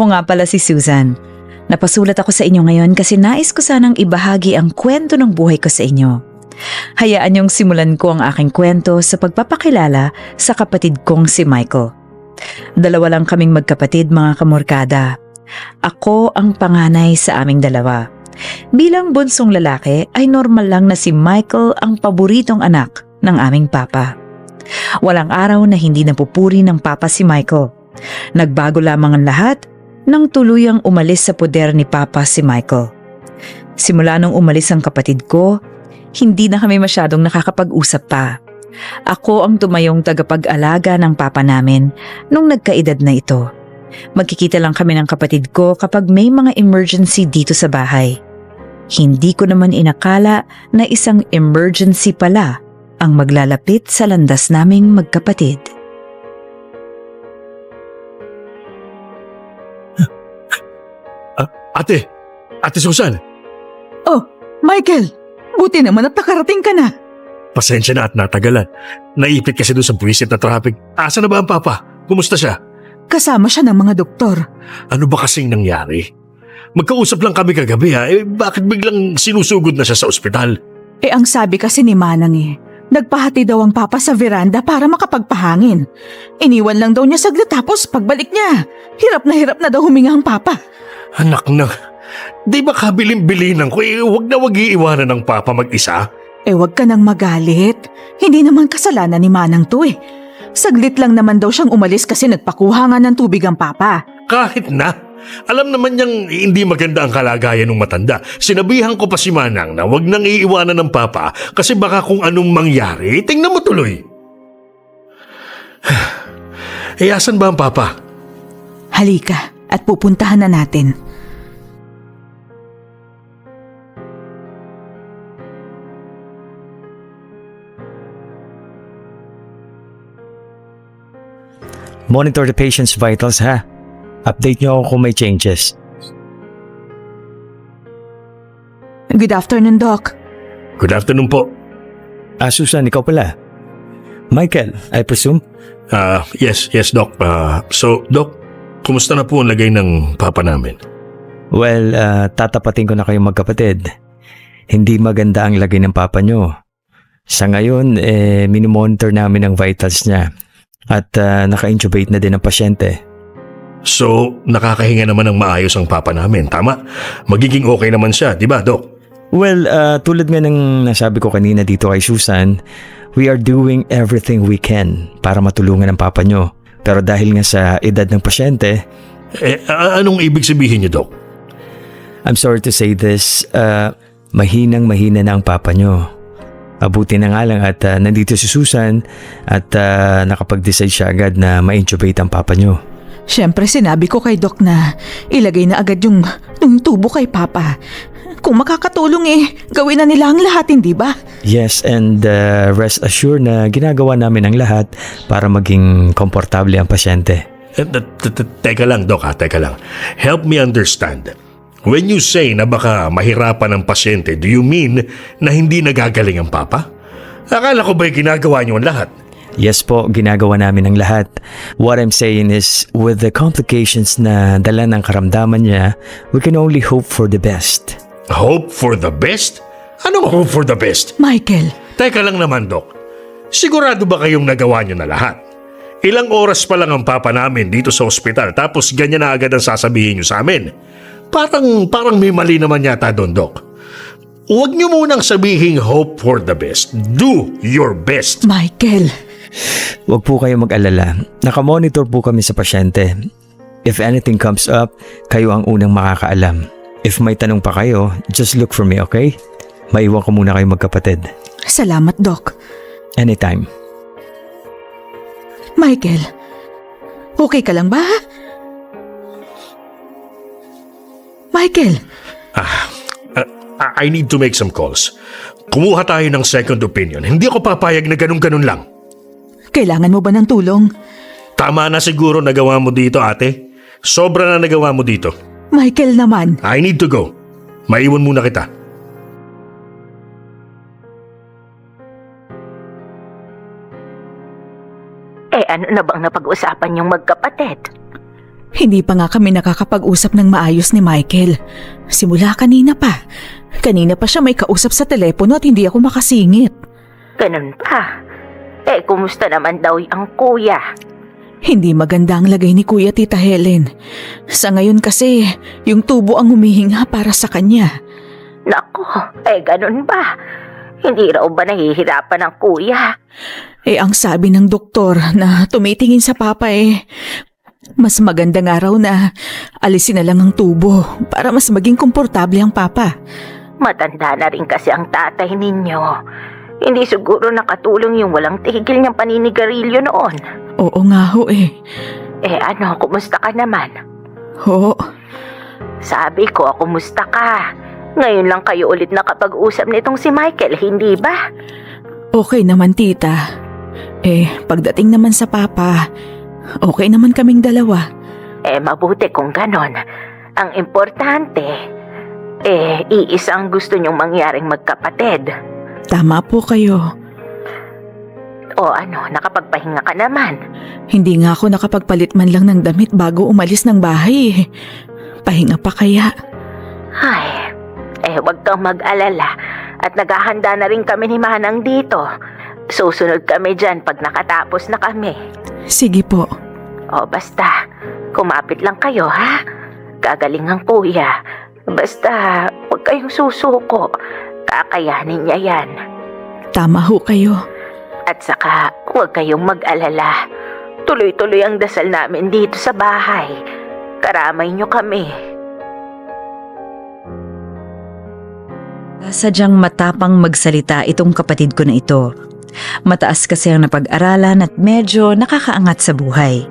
Ako nga pala si Susan. Napasulat ako sa inyo ngayon kasi nais ko sanang ibahagi ang kwento ng buhay ko sa inyo. Hayaan niyong simulan ko ang aking kwento sa pagpapakilala sa kapatid kong si Michael. Dalawa lang kaming magkapatid, mga kamorkada. Ako ang panganay sa aming dalawa. Bilang bunsong lalaki ay normal lang na si Michael ang paboritong anak ng aming papa. Walang araw na hindi napupuri ng papa si Michael. Nagbago lamang ang lahat nang tuluyang umalis sa poder ni papa si Michael. Simula nung umalis ang kapatid ko, hindi na kami masyadong nakakapag-usap pa. Ako ang tumayong tagapag-alaga ng papa namin nung nagkaedad na ito. Magkikita lang kami ng kapatid ko kapag may mga emergency dito sa bahay. Hindi ko naman inakala na isang emergency pala ang maglalapit sa landas naming magkapatid. Ate Susan, Oh, Michael! Buti naman at nakarating ka na. pasensya na at natagalan. Naipit kasi doon sa buwisit na traffic. Asa na ba ang papa? Kumusta siya? Kasama siya ng mga doktor. Ano ba kasing nangyari? Magkausap lang kami kagabi ha, bakit biglang sinusugod na siya sa ospital? Ang sabi kasi ni Manang nagpahati daw ang papa sa veranda para makapagpahangin. Iniwan lang daw niya saglit tapos pagbalik niya, hirap na daw huminga ang papa. Anak na, di ba kabilin-bilinan ko wag na wag iiwanan ng papa mag-isa? Wag ka nang magalit. Hindi naman kasalanan ni Manang to Saglit lang naman daw siyang umalis kasi nagpakuha nga ng tubig ang papa. Kahit na, alam naman niyang hindi maganda ang kalagayan ng matanda. Sinabihan ko pa si Manang na wag nang iiwanan ng papa kasi baka kung anong mangyari, tingnan mo tuloy. Asan ba ang papa? Halika at pupuntahan na natin. Monitor the patient's vitals ha. Update niyo ako kung may changes. Good afternoon, Doc. Good afternoon po. Susan, ikaw pala. Michael, I presume? Yes, Doc. So, Doc, kumusta na po ang lagay ng papa namin? Well, tatapatin ko na kayong magkapatid. Hindi maganda ang lagay ng papa nyo. Sa ngayon, minimonitor namin ang vitals niya. At naka-intubate na din ang pasyente. So, nakakahinga naman ng maayos ang papa namin, tama? Magiging okay naman siya, di ba, Doc? Well, tulad nga ng nasabi ko kanina dito kay Susan, we are doing everything we can para matulungan ang papa nyo. Pero dahil nga sa edad ng pasyente... Anong ibig sabihin niyo, Doc? I'm sorry to say this, mahinang-mahina na ang papa nyo. Abuti na nga lang at nandito si Susan at nakapag-decide siya agad na ma-intubate ang papa nyo. Siyempre sinabi ko kay Doc na ilagay na agad yung tubo kay Papa. Kung makakatulong gawin na nila ang lahat, hindi ba? Yes, and rest assured na ginagawa namin ang lahat para maging komportable ang pasyente. Teka lang, Doc, teka lang. Help me understand. When you say na baka mahirapan ang pasyente, do you mean na hindi nagagaling ang papa? Akala ko ba'y ginagawa niyo ang lahat? Yes po, ginagawa namin ang lahat. What I'm saying is, with the complications na dala ng karamdaman niya, we can only hope for the best. Hope for the best? Anong hope for the best? Michael. Teka lang naman, Doc. Sigurado ba kayong nagawa niyo na lahat? Ilang oras pa lang ang papa namin dito sa ospital tapos ganyan na agad ang sasabihin niyo sa amin. Parang may mali naman yata doon, Doc. Huwag niyo munang sabihin hope for the best. Do your best. Michael. Huwag po kayo mag-alala. Nakamonitor po kami sa pasyente. If anything comes up, kayo ang unang makakaalam. If may tanong pa kayo, just look for me, okay? Maiwan ko muna kayo magkapatid. Salamat, Doc. Anytime. Michael, okay ka lang ba? Michael! I need to make some calls. Kumuha tayo ng second opinion. Hindi ako papayag na ganun-ganun lang. Kailangan mo ba ng tulong? Tama na siguro nagawa mo dito, ate. Sobra na nagawa mo dito. Michael naman. I need to go. Maiwan muna kita. Ano na bang napag-usapan yung magkapatid? Hindi pa nga kami nakakapag-usap ng maayos ni Michael. Simula kanina pa. Kanina pa siya may kausap sa telepono at hindi ako makasingit. Ganun pa. Kumusta naman daw ang kuya? Hindi maganda ang lagay ni Kuya Tita Helen. Sa ngayon kasi, yung tubo ang humihinga para sa kanya. Nako, ganun ba? Hindi raw ba nahihirapan ang kuya? Ang sabi ng doktor na tumitingin sa papa mas maganda nga raw na alisin na lang ang tubo para mas maging komportable ang papa. Matanda na rin kasi ang tatay ninyo. Hindi siguro nakatulong yung walang tigil niyang paninigarilyo noon. Oo nga ho Ano, kumusta ka naman? Ho, Sabi ko, kumusta ka? Ngayon lang kayo ulit nakapag-usap nitong si Michael, hindi ba? okay naman tita. Pagdating naman sa papa, okay naman kaming dalawa. Mabuti kung ganon. Ang importante, iisa ang gusto niyong mangyaring magkapatid. Tama po kayo. O ano, nakapagpahinga ka naman. Hindi nga ako nakapagpalit man lang ng damit bago umalis ng bahay. Pahinga pa kaya? Ay, wag kang mag-alala. At naghahanda na rin kami ni Manang dito. Susunod kami dyan pag nakatapos na kami. Sige po. O basta, kumapit lang kayo ha. Gagaling ang kuya. Basta, huwag kayong susuko. Kakayanin niya yan. Tama ho kayo. At saka, huwag kayong mag-alala. Tuloy-tuloy ang dasal namin dito sa bahay. Karamay niyo kami. Sadyang matapang magsalita itong kapatid ko na ito. Mataas kasi ang napag-aralan at medyo nakakaangat sa buhay.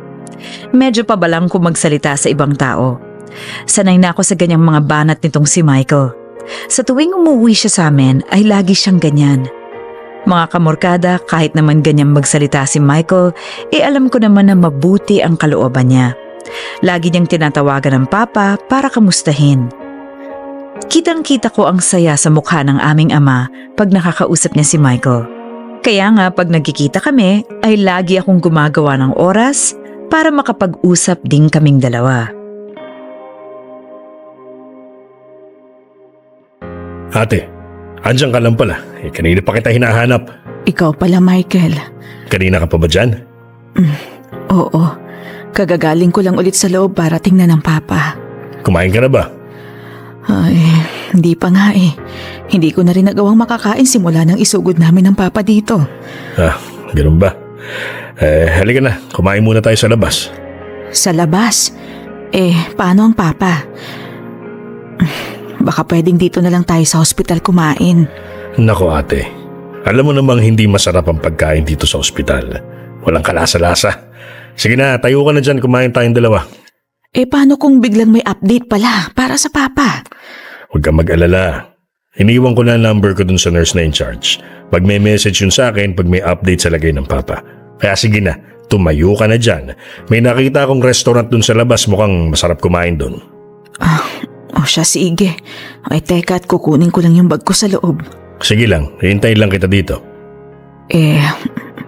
Medyo pabalang kung magsalita sa ibang tao. Sanay na ako sa ganyang mga banat nitong si Michael. Sa tuwing umuwi siya sa amin ay lagi siyang ganyan. Mga kamorkada, kahit naman ganyang magsalita si Michael, alam ko naman na mabuti ang kalooban niya. Lagi niyang tinatawagan ng papa para kamustahin. Kitang-kita ko ang saya sa mukha ng aming ama pag nakakausap niya si Michael. Kaya nga pag nagkikita kami ay lagi akong gumagawa ng oras para makapag-usap din kaming dalawa. Ate, andyan ka lang pala. Kanina pa kita hinahanap. Ikaw pala, Michael. Kanina ka pa ba dyan? Oo. Kagagaling ko lang ulit sa loob para tingnan ng papa. Kumain ka na ba? Ay, hindi pa nga Hindi ko na rin nagawang makakain simula nang isugod namin ng papa dito. Ganun ba? Halika na. Kumain muna tayo sa labas. Sa labas? Paano ang papa? Baka pwedeng dito na lang tayo sa ospital kumain. Nako ate, alam mo namang hindi masarap ang pagkain dito sa ospital. Walang kalasa-lasa. Sige na, tayo ka na dyan, kumain tayong dalawa. Paano kung biglang may update pala para sa papa? Huwag kang mag-alala. Iniwan ko na ang number ko dun sa nurse na in charge. Pag may message yun sa akin, pag may update sa lagay ng papa. Kaya sige na, tumayo ka na dyan. May nakita akong restaurant dun sa labas, mukhang masarap kumain dun. Siya, sige. Teka at kukunin ko lang yung bag ko sa loob. Sige lang, hintayin lang kita dito.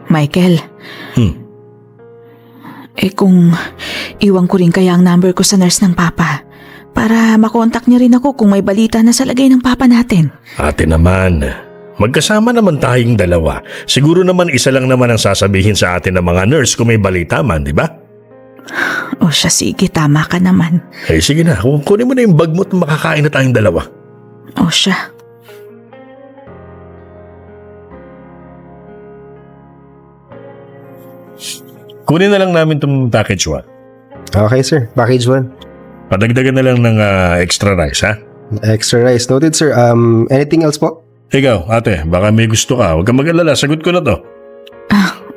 Michael. Kung iwan ko rin kaya ang number ko sa nurse ng papa para makontak niya rin ako kung may balita na sa lagay ng papa natin. Ate naman, magkasama naman tayong dalawa. Siguro naman isa lang naman ang sasabihin sa atin ng mga nurse kung may balita man, di ba? Siya, sige, tama ka naman. Sige na, kunin mo na yung bag mo at makakain na tayong dalawa. Siya. Kunin na lang namin itong package 1. Okay, sir. Package 1. Padagdagan na lang ng extra rice, ha? Extra rice. Noted, sir. Anything else po? Ikaw, ate, baka may gusto ka. Huwag kang mag-alala, sagot ko na to.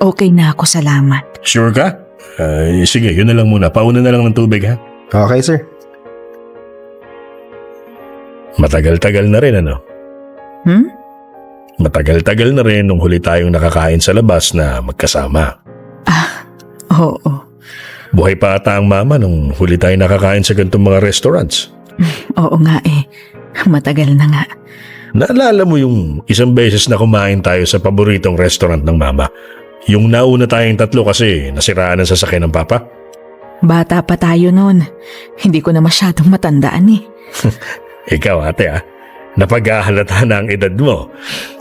Okay na ako, salamat. Sure ka? Sige, yun na lang muna. Pauna na lang ng tubig, ha? Okay, sir. Matagal-tagal na rin, ano? Matagal-tagal na rin nung huli tayong nakakain sa labas na magkasama. Oo. Buhay pa ata ang mama nung huli tayong nakakain sa ganitong mga restaurants. Oo nga Matagal na nga. Naalala mo yung isang beses na kumain tayo sa paboritong restaurant ng mama? Yung nauna tayong tatlo kasi nasiraan ang sasakyan ng papa? Bata pa tayo noon. Hindi ko na masyadong matandaan eh. Ikaw ate napag-ahalata na ang edad mo.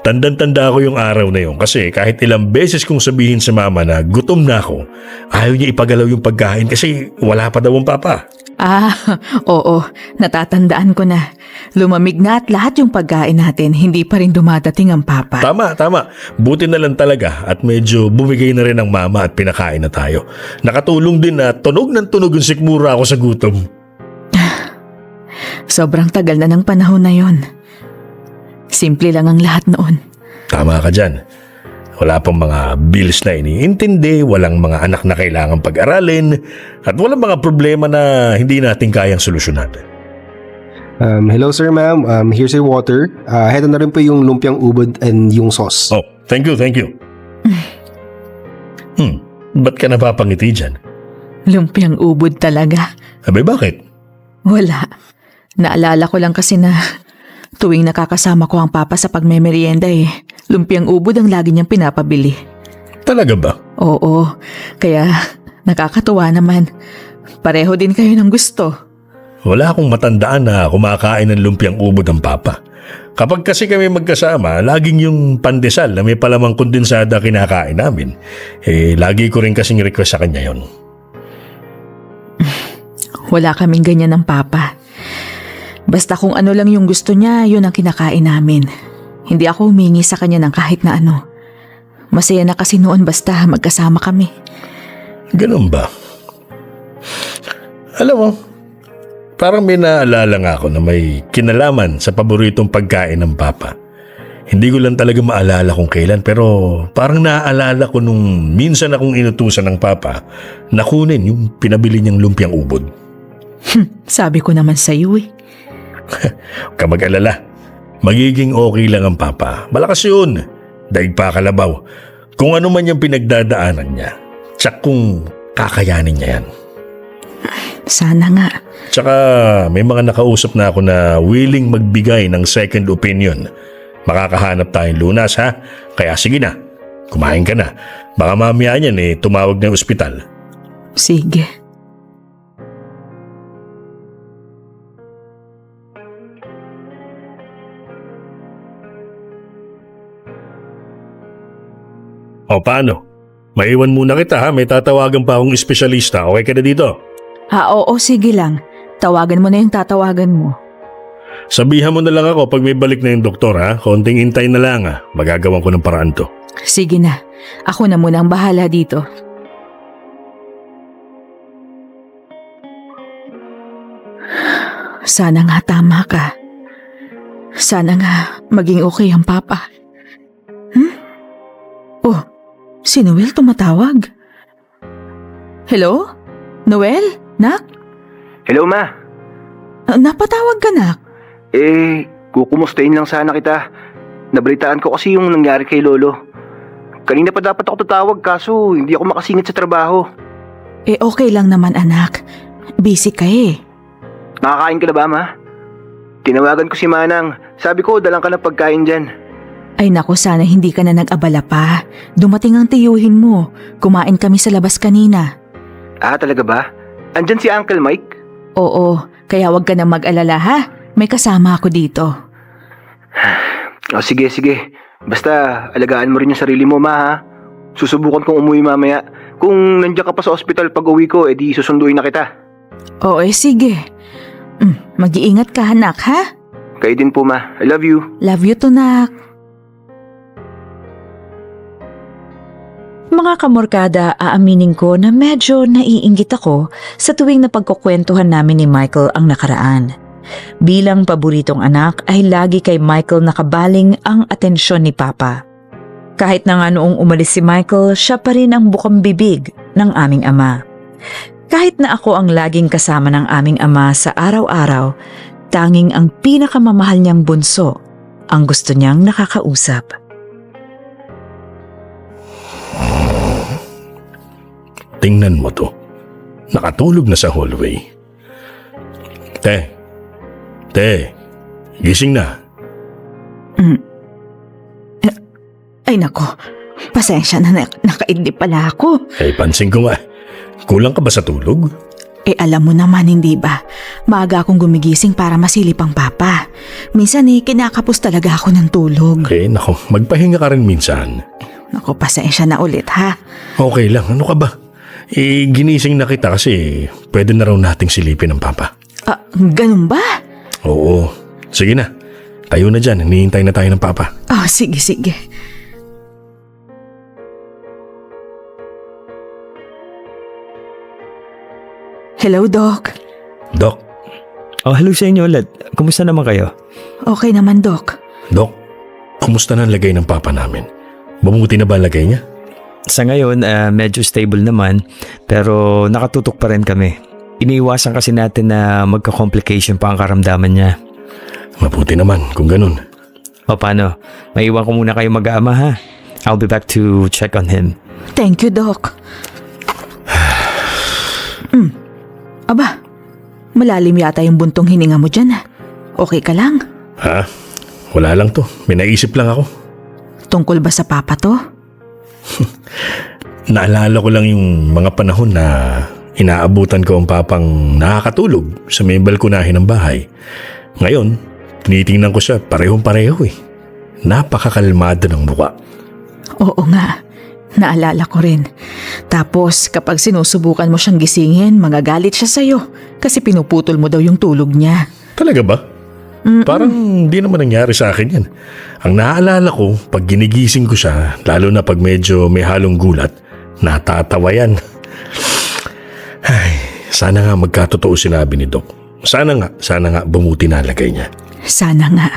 Tandang-tanda ko yung araw na yun kasi kahit ilang beses kong sabihin sa mama na gutom na ako, ayaw niya ipagalaw yung pagkain kasi wala pa daw ang papa. Oo, natatandaan ko na. Lumamig na at lahat yung pagkain natin, hindi pa rin dumadating ang papa. Tama. Buti na lang talaga at medyo bumigay na rin ang mama at pinakain na tayo. Nakatulong din na tunog ng tunog yung sikmura ako sa gutom. Sobrang tagal na ng panahon na yon. Simple lang ang lahat noon. Tama ka dyan. Wala pang mga bills na iniintindi, walang mga anak na kailangang pag-aralin, at walang mga problema na hindi natin kayang solusyonan. Hello sir, ma'am. Here's your water. Heto na rin po yung lumpiang ubod and yung sauce. Oh, thank you. Ba't ka napapangiti dyan? Lumpiang ubod talaga. Abay, bakit? Wala. Naalala ko lang kasi na tuwing nakakasama ko ang papa sa pagmemerienda lumpiang ubod ang lagi niyang pinapabili. Talaga ba? Oo, kaya nakakatuwa naman. Pareho din kayo ng gusto. Wala akong matandaan na kumakain ng lumpiang ubod ang papa. Kapag kasi kami magkasama, laging yung pandesal na may palamang kondensada kinakain namin. Lagi ko rin kasing request sa kanya yon. Wala kaming ganyan ng papa. Basta kung ano lang yung gusto niya, yun ang kinakain namin. Hindi ako humingi sa kanya ng kahit na ano. Masaya na kasi noon basta magkasama kami. Ganun ba? Alam mo, parang may naalala nga ako na may kinalaman sa paboritong pagkain ng papa. Hindi ko lang talaga maalala kung kailan pero parang naaalala ko nung minsan akong inutusan ng papa na kunin yung pinabili niyang lumpiang ubod. Sabi ko naman sa iyo Huwag ka mag-alala. Magiging okay lang ang papa. Malakas yun. Daig pa kalabaw. Kung ano man yung pinagdadaanan niya, tsak kung kakayanin niya yan. Sana nga. Tsaka may mga nakausap na ako na willing magbigay ng second opinion. Makakahanap tayong lunas ha. Kaya sige na, kumain ka na. Baka mamaya niyan tumawag na yung ospital. Sige. O paano? Maiwan muna kita ha. May tatawagan pa akong espesyalista. Okay ka na dito? Oo, sige lang. Tawagan mo na yung tatawagan mo. Sabihan mo na lang ako pag may balik na yung doktor ha. Konting intay na lang ha. Magagawan ko ng paraan to. Sige na. Ako na muna ang bahala dito. Sana nga tama ka. Sana nga maging okay ang papa. Oh, si Noel tumatawag. Hello? Noel? Nak? Hello, Ma. Napatawag ka, Nak? Kukumustahin lang sana kita. Nabalitaan ko kasi yung nangyari kay Lolo. Kanina pa dapat ako tatawag kaso hindi ako makasingit sa trabaho. Okay lang naman, anak. Busy ka Nakakain ka na ba, Ma? Tinawagan ko si Manang. Sabi ko, dalang ka ng pagkain dyan. Ay naku, sana hindi ka na nag-abala pa. Dumating ang tiyuhin mo. Kumain kami sa labas kanina. Talaga ba? Andyan si Uncle Mike? Oo, kaya wag ka na mag-alala ha. May kasama ako dito. Sige. Basta alagaan mo rin yung sarili mo, Ma, ha? Susubukan kong umuwi mamaya. Kung nandiyan ka pa sa ospital pag uwi ko, edi susunduin na kita. Oo, sige. Mag-iingat ka, anak, ha? Kayo din po, Ma. I love you. Love you to, Nak. Mga kamorkada, aaminin ko na medyo naiinggit ako sa tuwing napagkukwentuhan namin ni Michael ang nakaraan. Bilang paboritong anak ay lagi kay Michael nakabaling ang atensyon ni Papa. Kahit na nga noong umalis si Michael, siya pa rin ang bukang bibig ng aming ama. Kahit na ako ang laging kasama ng aming ama sa araw-araw, tanging ang pinakamamahal niyang bunso ang gusto niyang nakakausap. Tingnan mo to. Nakatulog na sa hallway. Te, gising na. Ay nako, pasensya na nakaidlip pala ako. Pansin ko nga. Kulang ka ba sa tulog? Alam mo naman, hindi ba? Maaga akong gumigising para masilip ang papa. Minsan kinakapos talaga ako ng tulog. Okay, nako, magpahinga ka rin minsan. Naku, pasensya na ulit ha. Okay lang, ano ka ba? Ginising na kita kasi pwede na raw nating silipin ang papa. Ganun ba? Oo, sige na. Tayo na dyan, hinihintay na tayo ng papa. Sige, sige. Hello, Doc. Dok, Oh, hello sa inyo ulit. Kumusta naman kayo? Okay naman, Doc. Dok, kumusta na ang lagay ng papa namin? Bumuti na ba ang lagay niya? Sa ngayon, medyo stable naman, pero nakatutok pa rin kami. Iniiwasan kasi natin na magka-complication pa ang karamdaman niya. Mabuti naman kung ganun. O paano? Maiwan ko muna kayo mag-aama ha? I'll be back to check on him. Thank you, Doc. Aba, malalim yata yung buntong hininga mo dyan. Okay ka lang? Ha? Wala lang to. May naisip lang ako. Tungkol ba sa papa to? Naalala ko lang yung mga panahon na inaabutan ko ang papang nakakatulog sa may balkonahe ng bahay. Ngayon, tinitingnan ko siya parehong-pareho eh. Napakakalmado ng mukha. Oo nga, naalala ko rin. Tapos kapag sinusubukan mo siyang gisingin, magagalit siya sa'yo kasi pinuputol mo daw yung tulog niya. Talaga ba? Parang di naman nangyari sa akin yan. Ang naaalala ko, pag ginigising ko siya, lalo na pag medyo may halong gulat, natatawa yan. Ay, sana nga magkatotoo sinabi ni Doc. Sana nga bumuti na lagay niya. Sana nga.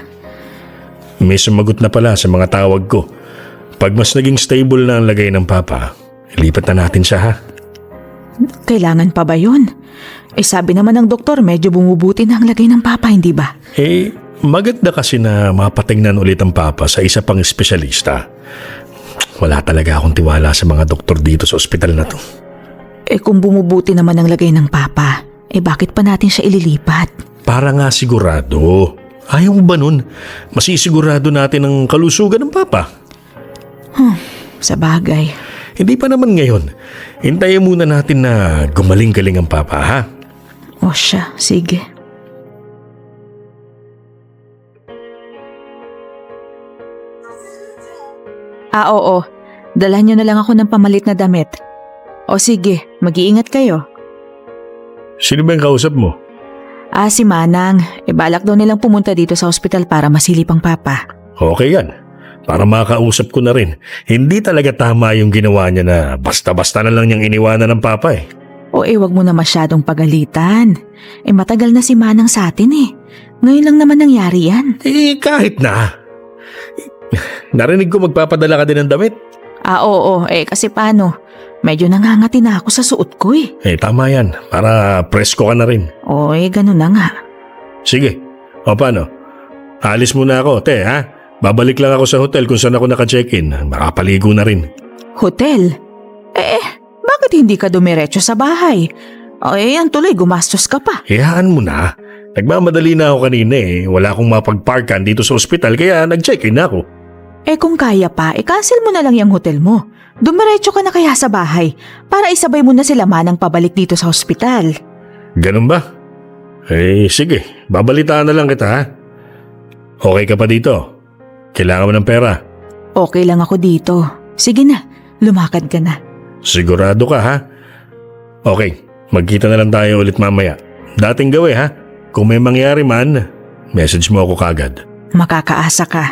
May sumagot na pala sa mga tawag ko. Pag mas naging stable na ang lagay ng papa, lipat na natin siya ha. Kailangan pa ba yun? Sabi naman ng doktor, medyo bumubuti na ang lagay ng papa, hindi ba? Maganda kasi na mapatingnan ulit ang papa sa isa pang espesyalista. Wala talaga akong tiwala sa mga doktor dito sa ospital na to. Kung bumubuti naman ang lagay ng papa, bakit pa natin siya ililipat? Para nga sigurado. Ayaw mo ba nun? Masisigurado natin ang kalusugan ng papa. Sa bagay. Hindi pa naman ngayon. Hintayin muna natin na gumaling-galing ang papa ha. O siya, sige. Oo. Dalhan niyo na lang ako ng pamalit na damit. O sige, mag-iingat kayo. Sino ba yung kausap mo? Si Manang. Balak daw nilang pumunta dito sa ospital para masilip ang papa. Okay yan. Para makausap ko na rin. Hindi talaga tama yung ginawa niya na basta-basta na lang niyang iniwanan ng papa eh. Wag mo na masyadong pagalitan. Matagal na si Manang sa atin eh. Ngayon lang naman nangyari yan. Kahit na. Narinig ko magpapadala ka din ng damit. Oo. Kasi paano? Medyo nangangati na ako sa suot ko eh. Tama yan. Para presko ka na rin. Ganun na nga. Sige. O paano? Alis muna ako, te ha? Babalik lang ako sa hotel kung saan ako naka-check-in. Makapaligo na rin. Hotel? Bakit hindi ka dumiretso sa bahay? Yan tuloy, gumastos ka pa. Hayaan mo na. Nagmamadali na ako kanina eh. Wala akong mapagparkan dito sa ospital kaya nag-check-in na ako. Kung kaya pa, cancel mo na lang yung hotel mo. Dumiretso ka na kaya sa bahay para isabay mo na sila Manang pabalik dito sa ospital. Ganun ba? Sige. Babalitaan na lang kita ha? Okay ka pa dito? Kailangan mo ng pera? Okay lang ako dito. Sige na, lumakad ka na. Sigurado ka ha? Okay, magkita na lang tayo ulit mamaya. Dating gawi ha? Kung may mangyari man, message mo ako kagad. Makakaasa ka.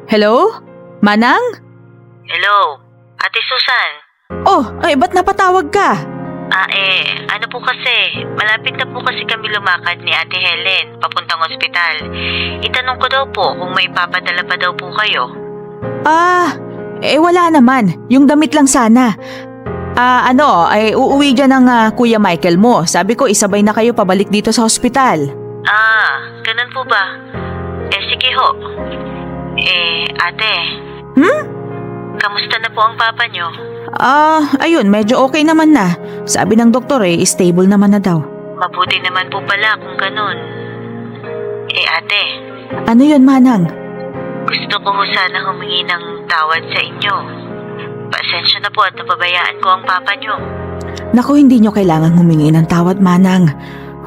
Hello? Manang? Hello, Ate Susan. Ba't napatawag ka? Ano po kasi, malapit na po kasi kami lumakad ni Ate Helen papuntang ospital. Itanong ko daw po kung may papadala pa daw po kayo. Wala naman. Yung damit lang sana. Uuwi dyan ng Kuya Michael mo. Sabi ko isabay na kayo pabalik dito sa ospital. Ganun po ba? Sige ho. Ate. Kamusta na po ang papa nyo? Ayun, medyo okay naman na. Sabi ng doktor stable naman na daw. Mabuti naman po pala kung ganun. Ate. Ano yun, Manang? Gusto ko ho sana humingi ng tawad sa inyo. Pasensya na po at napabayaan ko ang papa niyo. Naku, hindi nyo kailangang humingi ng tawad, Manang.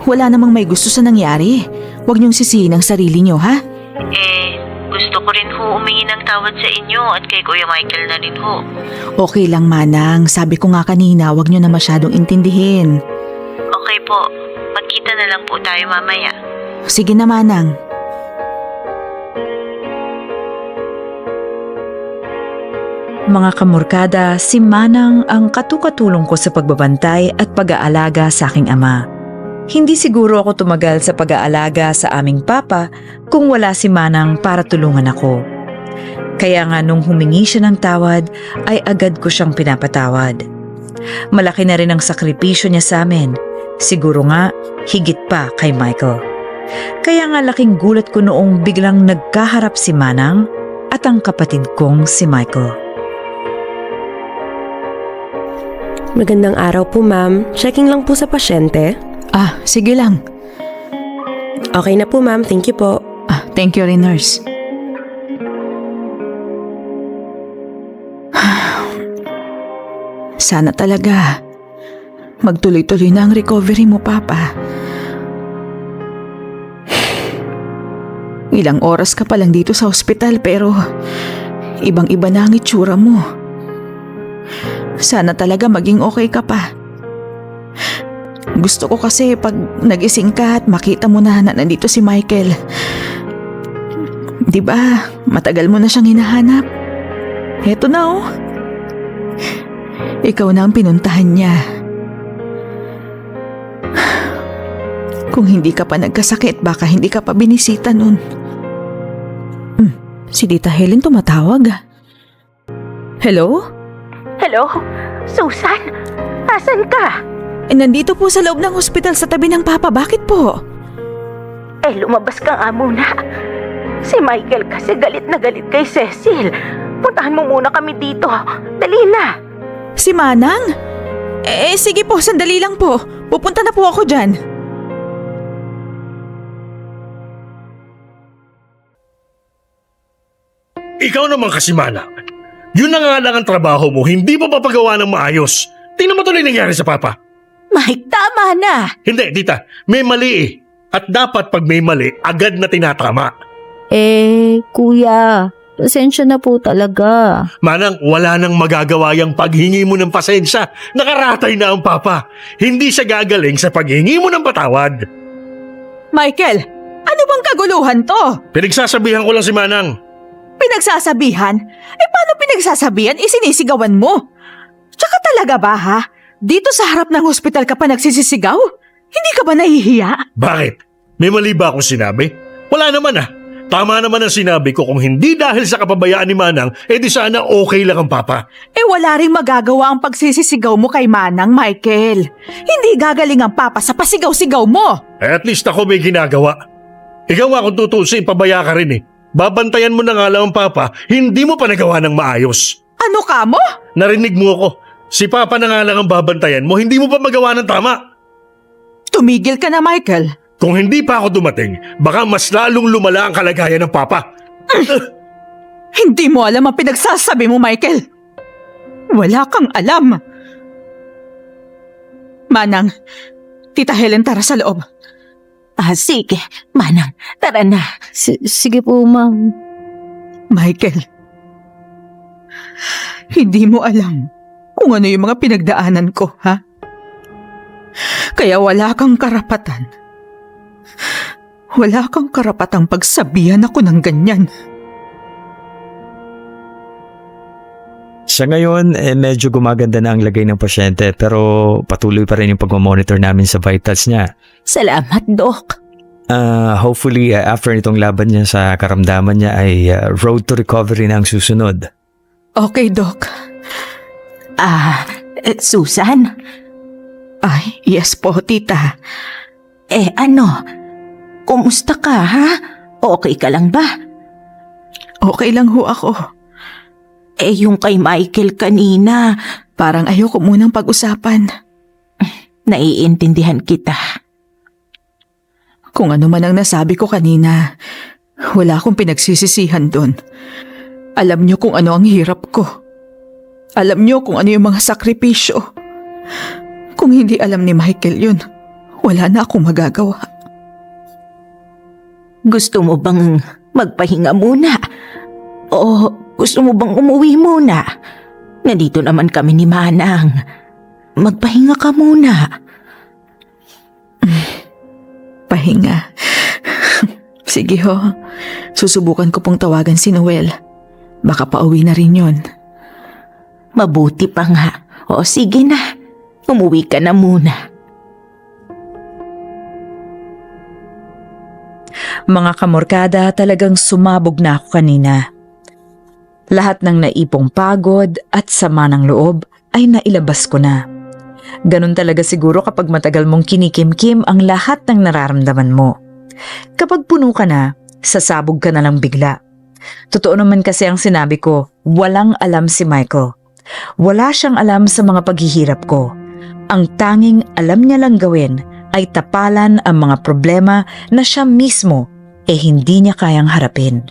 Wala namang may gusto sa nangyari. Huwag niyong sisihin ang sarili niyo, ha? Gusto ko rin ho humingi ng tawad sa inyo at kay Kuya Michael na rin ho. Okay lang, Manang. Sabi ko nga kanina, huwag nyo na masyadong intindihin. Okay po, magkita na lang po tayo mamaya. Sige na, Manang. Mga kamorkada, si Manang ang katukatulong ko sa pagbabantay at pag-aalaga sa aking ama. Hindi siguro ako tumagal sa pag-aalaga sa aming papa kung wala si Manang para tulungan ako. Kaya nga nung humingi siya ng tawad ay agad ko siyang pinapatawad. Malaki na rin ang sakripisyo niya sa amin. Siguro nga higit pa kay Michael. Kaya nga laking gulat ko noong biglang nagkaharap si Manang at ang kapatid kong si Michael. Magandang araw po, ma'am. Checking lang po sa pasyente. Sige lang. Okay na po, ma'am. Thank you po. Thank you rin, nurse. Sana talaga magtuloy-tuloy na ang recovery mo, Papa. Ilang oras ka pa lang dito sa ospital pero ibang-iba na ang itsura mo. Sana talaga maging okay ka pa. Gusto ko kasi pag nagising ka at makita mo na nandito si Michael. Di ba, matagal mo na siyang hinahanap. Heto na oh. Ikaw na ang pinuntahan niya. Kung hindi ka pa nagkasakit, baka hindi ka pa binisita nun. Si Tita Helen tumatawag. Hello? Hello? Susan? Asan ka? Nandito po sa loob ng hospital sa tabi ng Papa. Bakit po? Lumabas ka nga muna. Si Michael kasi galit na galit kay Cecil. Puntahan mo muna kami dito. Dali na. Si Manang? Sige po, sandali lang po. Pupunta na po ako dyan. Ikaw naman kasi, Manang. Yun na nga lang ang trabaho mo, hindi mo papagawa ng maayos. Tingnan mo tuloy nangyari sa papa. Mike, tama na. Hindi, tita, may mali eh. At dapat pag may mali, agad na tinatama. Kuya, pasensya na po talaga. Manang, wala nang magagawa yung paghingi mo ng pasensya. Nakaratay na ang papa. Hindi siya gagaling sa paghingi mo ng patawad. Michael, ano bang kaguluhan to? Pinagsasabihan ko lang si Manang. Pinagsasabihan? Paano pinagsasabihan? Isinisigawan mo? Tsaka talaga ba ha? Dito sa harap ng hospital ka pa nagsisisigaw? Hindi ka ba nahihiya? Bakit? May mali ba akong sinabi? Wala naman ah. Tama naman ang sinabi ko, kung hindi dahil sa kapabayaan ni Manang, di sana okay lang ang papa. Wala ring magagawa ang pagsisisigaw mo kay Manang, Michael. Hindi gagaling ang papa sa pasigaw-sigaw mo. At least ako may ginagawa. Ikaw nga kung tutusin, pabaya ka rin eh. Babantayan mo na nga lang ang papa, hindi mo pa nagawa ng maayos. Ano ka mo? Narinig mo ako. Si papa na nga lang ang babantayan mo, hindi mo pa magawa ng tama. Tumigil ka na, Michael. Kung hindi pa ako dumating, baka mas lalong lumala ang kalagayan ng papa. Hindi mo alam ang pinagsasabi mo, Michael. Wala kang alam. Manang, Tita Helen, tara sa loob. Sige, Manang, tara na. Sige po, ma'am. Michael, hindi mo alam kung ano yung mga pinagdaanan ko, ha? Kaya wala kang karapatan. Wala kang karapatang pagsabihan ako ng ganyan. Sa ngayon, medyo gumaganda na ang lagay ng pasyente pero patuloy pa rin yung pagmamonitor namin sa vitals niya. Salamat, Doc. Hopefully, after nitong laban niya sa karamdaman niya ay road to recovery na ang susunod. Okay, Doc. Susan? Ay, yes po, Tita. Kumusta ka, ha? Okay ka lang ba? Okay lang ho ako. Yung kay Michael kanina, Parang ayoko munang pag-usapan. naiintindihan kita. Kung ano man ang nasabi ko kanina, wala akong pinagsisisihan doon. Alam niyo kung ano ang hirap ko. Alam niyo kung ano yung mga sakripisyo. Kung hindi alam ni Michael yun, wala na akong magagawa. Gusto mo bang magpahinga muna? O gusto mo bang umuwi muna? Nandito naman kami ni Manang. Magpahinga ka muna. Pahinga. Sige ho. Susubukan ko pong tawagan si Noel. Baka pauwi na rin yun. Mabuti pa nga. O sige na. Umuwi ka na muna. Mga kamorkada, talagang sumabog na ako kanina. Lahat ng naipong pagod at sama ng loob ay nailabas ko na. Ganun talaga siguro kapag matagal mong kinikimkim ang lahat ng nararamdaman mo. Kapag puno ka na, sasabog ka na lang bigla. Totoo naman kasi ang sinabi ko, walang alam si Michael. Wala siyang alam sa mga paghihirap ko. Ang tanging alam niya lang gawin ay tapalan ang mga problema na siya mismo hindi niya kayang harapin.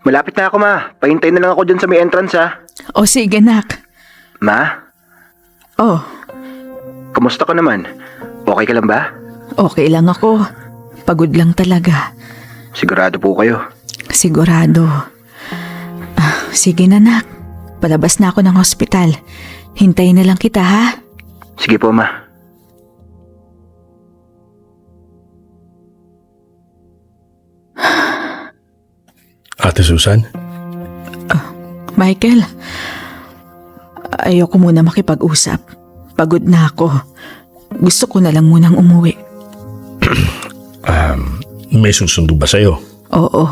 Malapit na ako, Ma. Pahintay na lang ako dyan sa may entrance, ha? O sige, nak. Ma, Oh, kamusta ka naman? Okay ka lang ba? okay lang ako. Pagod lang talaga. Sigurado po kayo. Sigurado. Sige na, nak. Palabas na ako ng hospital. Hintayin na lang kita, ha? Sige po, Ma. Ate Susan? Michael, ayoko muna makipag-usap. Pagod na ako. Gusto ko na lang munang umuwi. May susundo ba sa'yo? Oo,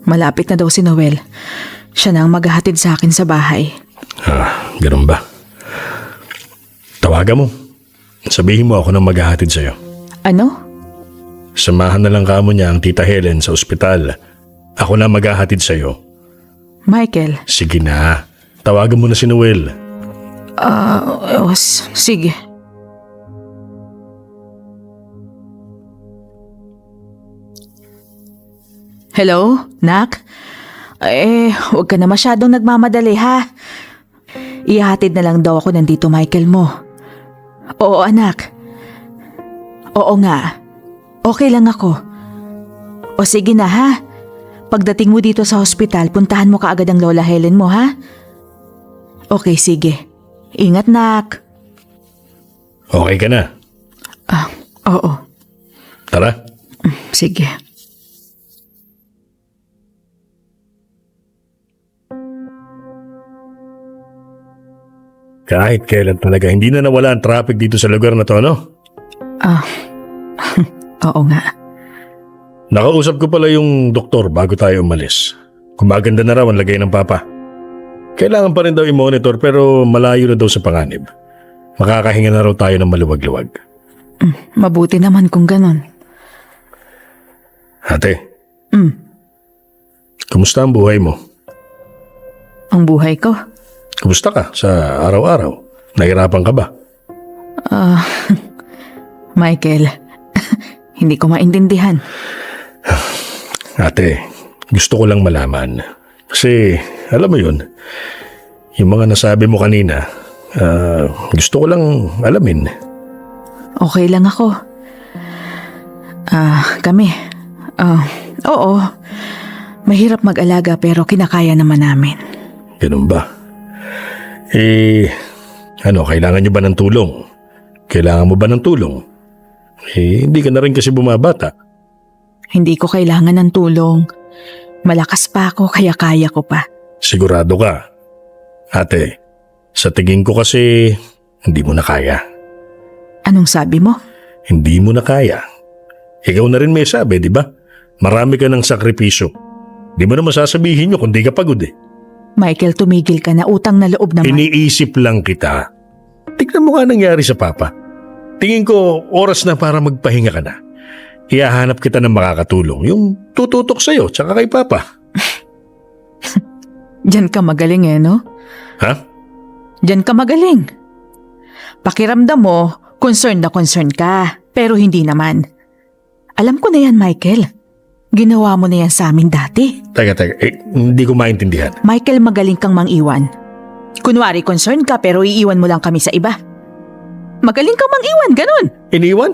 malapit na daw si Noel. Siya na ang maghahatid sa akin sa bahay. Ganun ba? Tawagan mo. Sabihin mo ako nang maghahatid sa'yo. Ano? Samahan na lang kamo niya ang Tita Helen sa ospital. Ako na maghahatid sa'yo. Michael? Sige na. Tawagan mo na si Noel. Sige. Hello, Nak? Huwag ka na masyadong nagmamadali, ha? Ihatid na lang daw ako nandito, Michael mo. Oo, anak. Oo nga. Okay lang ako. O sige na, ha? Pagdating mo dito sa hospital, puntahan mo kaagad ang Lola Helen mo, ha? Okay, sige. Ingat, Nak. Okay ka na? Oo. Tara. Sige. Kahit kailan talaga, hindi na nawala ang traffic dito sa lugar na to, no? Oo nga. Nakausap ko pala yung doktor bago tayo umalis. Kumaganda na raw ang lagay ng papa. Kailangan pa rin daw i-monitor pero malayo na daw sa panganib. Makakahinga na raw tayo ng maluwag-luwag. Mabuti naman kung ganon. Ate, kumusta ang buhay mo? Ang buhay ko? Kumusta ka sa araw-araw? Nahirapan ka ba? Michael, hindi ko maintindihan. Ate, gusto ko lang malaman. Kasi, alam mo yun, yung mga nasabi mo kanina, gusto ko lang alamin. Okay lang ako. Kami. Oo. Mahirap mag-alaga pero kinakaya naman namin. Ganun ba? Kailangan nyo ba ng tulong? Kailangan mo ba ng tulong? Hindi ka na rin kasi bumabata. Hindi ko kailangan ng tulong. Malakas pa ako kaya kaya ko pa. Sigurado ka? Ate, sa tingin ko kasi hindi mo na kaya. Anong sabi mo? Hindi mo na kaya. Ikaw na rin may sabi, di ba? Marami ka ng sakripisyo. Di mo na masasabihin nyo kung di ka pagod eh. Michael, tumigil ka na, utang na loob naman. Iniisip lang kita. Tignan mo nga nangyari sa papa. Tingin ko oras na para magpahinga ka na. Ihahanap kita ng makakatulong. Yung tututok sa'yo tsaka kay papa. Diyan ka magaling no? Ha? Diyan ka magaling. Pakiramdam mo, concerned na concerned ka. Pero hindi naman. Alam ko na yan, Michael. Ginawa mo na yan sa amin dati. Teka, hindi ko maintindihan. Michael, magaling kang mang-iwan. Kunwari concern ka pero iiwan mo lang kami sa iba. Magaling kang mang-iwan, ganun. Iniwan?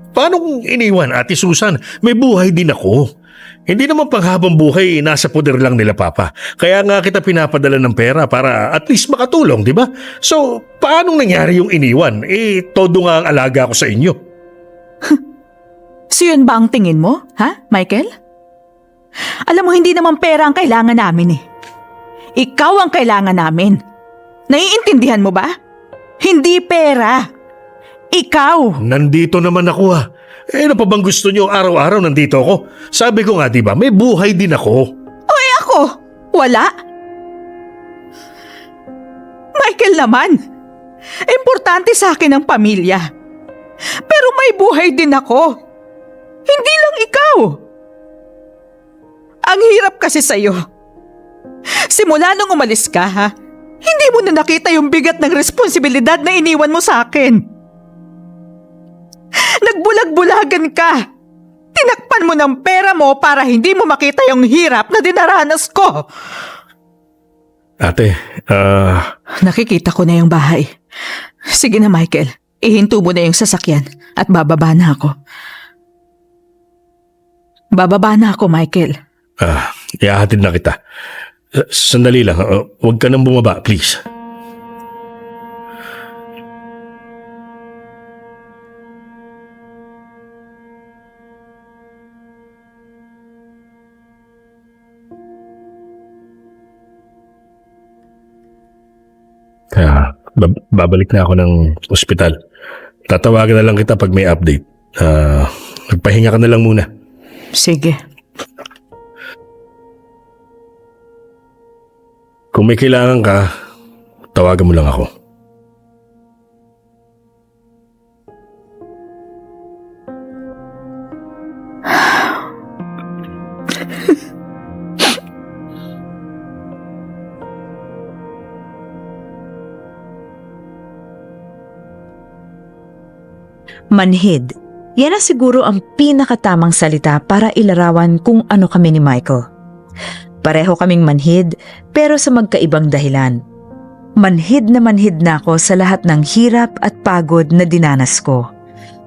Paano kung iniwan, Ate Susan? May buhay din ako. Hindi naman panghabang buhay, nasa poder lang nila Papa. Kaya nga kita pinapadala ng pera para at least makatulong, di ba? So, paanong nangyari yung iniwan? Todo nga ang alaga ko sa inyo. So yun ba ang tingin mo, ha, Michael? Alam mo, hindi naman pera ang kailangan namin eh. Ikaw ang kailangan namin. Naiintindihan mo ba? Hindi pera. Ikaw. Nandito naman ako ano pa bang gusto nyo? Araw-araw nandito ako. Sabi ko nga, di ba, may buhay din ako. Ako, wala. Michael naman, importante sa akin ang pamilya. Pero may buhay din ako. Hindi lang ikaw. Ang hirap kasi sa'yo. Simula nung umalis ka, ha? Hindi mo na nakita yung bigat ng responsibilidad na iniwan mo sa akin. Nagbulag-bulagan ka. Tinakpan mo ng pera mo para hindi mo makita yung hirap na dinaranas ko. Ate, Nakikita ko na yung bahay. Sige na, Michael. Ihinto mo na yung sasakyan at bababa na ako. Bababa na ako, Michael. Ihahatid na kita. Sandali lang, huwag ka nang bumaba, please. Babalik na ako ng ospital. Tatawagan na lang kita pag may update. Magpahinga ka na lang muna. Sige. Kung may kailangan ka, tawagan mo lang ako. Manhid. Yan na siguro ang pinakatamang salita para ilarawan kung ano kami ni Michael. Pareho kaming manhid pero sa magkaibang dahilan. Manhid na ako sa lahat ng hirap at pagod na dinanas ko.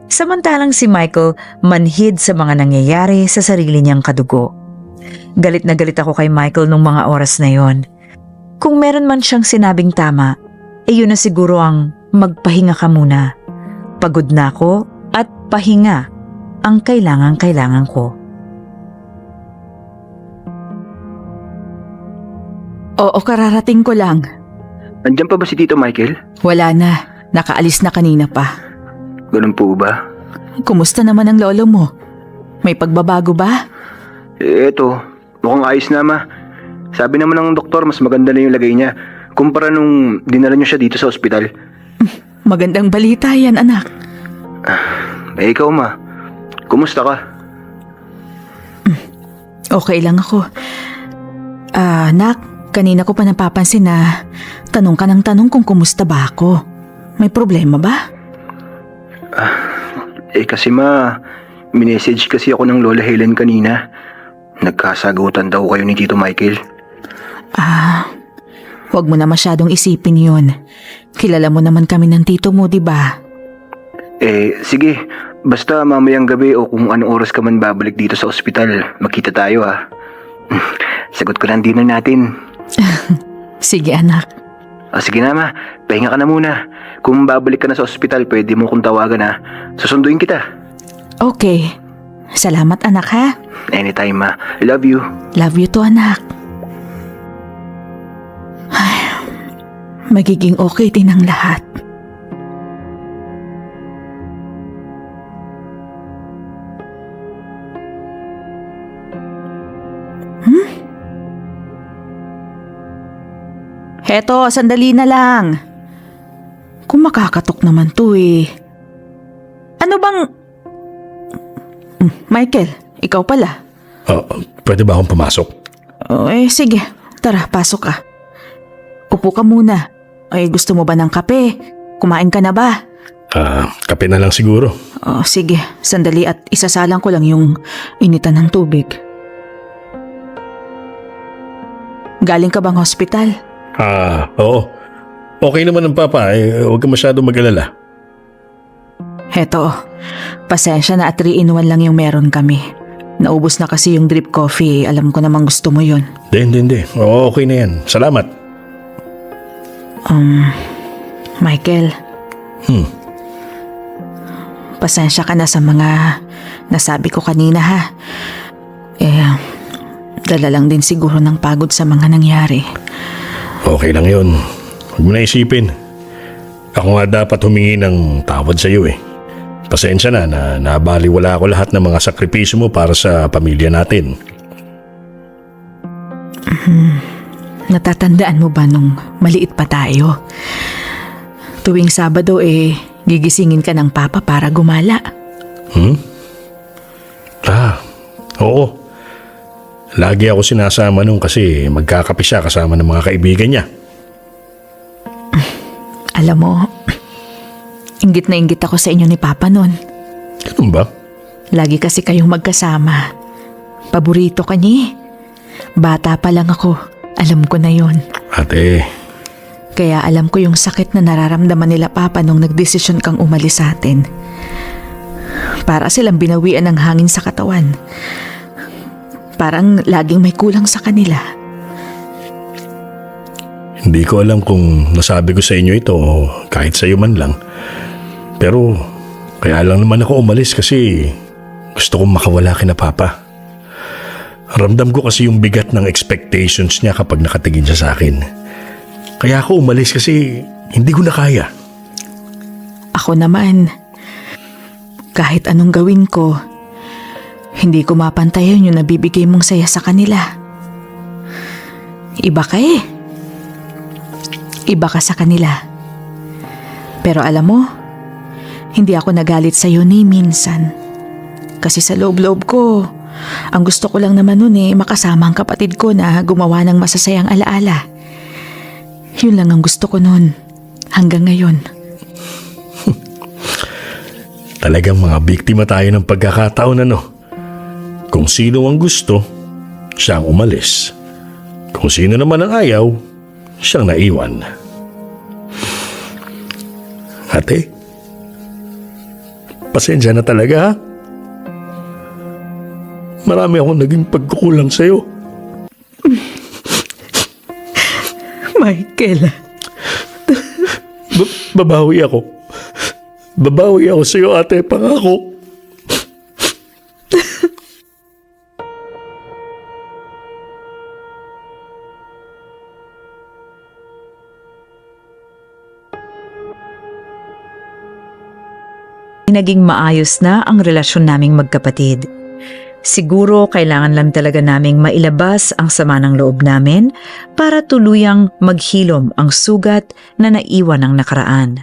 Samantalang si Michael manhid sa mga nangyayari sa sarili niyang kadugo. Galit na galit ako kay Michael nung mga oras na yon. Kung meron man siyang sinabing tama, yun na siguro ang magpahinga ka muna. Pagod na ako at pahinga ang kailangan ko. Oo, kararating ko lang. Andiyan pa ba si Tito Michael? Wala na. Nakaalis na kanina pa. Ganun po ba? Kumusta naman ang lolo mo? May pagbabago ba? Eto, mukhang ayos na ma. Sabi naman ng doktor, mas maganda na yung lagay niya kumpara nung dinala niyo siya dito sa ospital. Magandang balita yan, anak. Ikaw ma, kumusta ka? Okay lang ako. Anak, kanina ko pa napapansin na tanong ka ng tanong kung kumusta ba ako. May problema ba? Kasi ma, minessage kasi ako ng Lola Helen kanina. Nagkasagutan daw kayo ni Tito Michael. Huwag mo na masyadong isipin yun. Kilala mo naman kami ng tito mo, di ba? Sige. Basta mamayang gabi o kung anong oras ka man babalik dito sa ospital, magkita tayo ha. Sagot ko na ang dinner natin. Sige, anak. Sige na ma, pahinga ka na muna. Kung babalik ka na sa ospital, pwede mo kong tawagan ha. Susunduin kita. Okay. Salamat, anak, ha? Anytime ma. Love you. Love you too, anak. Magiging okay din ang lahat. Heto, sandali na lang. Kung makakatok naman to eh. Ano bang... Michael, ikaw pala. Pwede ba akong pumasok? Sige. Tara, pasok ka. Upo ka muna. Gusto mo ba ng kape? Kumain ka na ba? Kape na lang siguro. Oh, sige, sandali at isasalang ko lang yung initan ng tubig. Galing ka bang hospital? Oo. Okay naman ang papa, huwag ka masyadong mag-alala. Heto, pasensya na at 3-in-1 lang yung meron kami. Naubos na kasi yung drip coffee, alam ko namang gusto mo yun. Hindi. Oo, okay na yan. Salamat. Michael. Pasensya ka na sa mga nasabi ko kanina ha. Dala lang din siguro ng pagod sa mga nangyari. Okay lang yun. Huwag mo na isipin. Ako nga dapat humingi ng tawad sa iyo eh. Pasensya na nabaliwala ko lahat ng mga sakripisyo mo para sa pamilya natin. Natatandaan mo ba nung maliit pa tayo? Tuwing Sabado gigisingin ka ng papa para gumala. Oo. Lagi ako sinasama nung kasi magkakape siya kasama ng mga kaibigan niya. Alam mo, inggit na inggit ako sa inyo ni Papa noon. Ganun ba? Lagi kasi kayong magkasama. Paborito ka niya. Bata pa lang ako, alam ko na yon. Ate. Kaya alam ko yung sakit na nararamdaman nila Papa nung nagdesisyon kang umalis sa atin. Para silang binawian ng hangin sa katawan. Parang laging may kulang sa kanila. Hindi ko alam kung nasabi ko sa inyo ito o kahit sa iyo man lang. Pero kaya lang naman ako umalis kasi gusto kong makawala kina Papa. Ramdam ko kasi yung bigat ng expectations niya kapag nakatingin siya sa akin. Kaya ako umalis kasi hindi ko na kaya. Ako naman, kahit anong gawin ko, hindi ko mapantayan yung nabibigay mong saya sa kanila. Iba ka Iba ka sa kanila. Pero alam mo, hindi ako nagalit sa'yo ni minsan. Kasi sa loob-loob ko, ang gusto ko lang naman nun makasama ang kapatid ko na gumawa ng masasayang alaala. Yun lang ang gusto ko nun, hanggang ngayon. Talagang mga biktima tayo ng pagkakataon Kung sino ang gusto, siya ang umalis. Kung sino naman ang ayaw, siyang naiwan. Ate, pasensya na talaga ha. Marami akong naging pagkukulang sa'yo. Michael. Babawi ako. Babawi ako sa'yo, ate, pangako. Naging maayos na ang relasyon naming magkapatid. Siguro kailangan lang talaga naming mailabas ang sama ng loob namin para tuluyang maghilom ang sugat na naiwan ng nakaraan.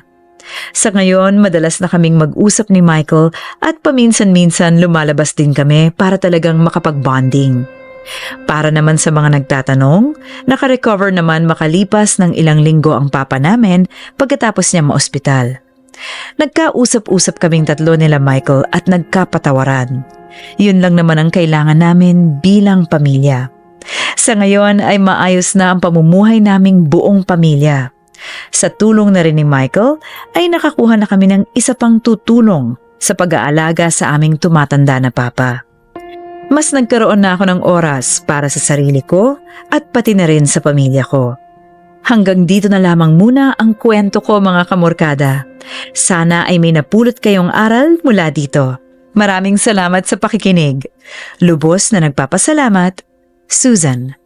Sa ngayon, madalas na kaming mag-usap ni Michael at paminsan-minsan lumalabas din kami para talagang makapag-bonding. Para naman sa mga nagtatanong, nakarecover naman makalipas ng ilang linggo ang papa namin pagkatapos niya maospital. Nagkausap-usap kaming tatlo nila Michael at nagkapatawaran. Yun lang naman ang kailangan namin bilang pamilya. Sa ngayon ay maayos na ang pamumuhay naming buong pamilya. Sa tulong na rin ni Michael ay nakakuha na kami ng isa pang tutulong sa pag-aalaga sa aming tumatanda na papa. Mas nagkaroon na ako ng oras para sa sarili ko at pati na rin sa pamilya ko. Hanggang dito na lamang muna ang kwento ko mga kamorkada. Sana ay may napulot kayong aral mula dito. Maraming salamat sa pakikinig. Lubos na nagpapasalamat, Susan.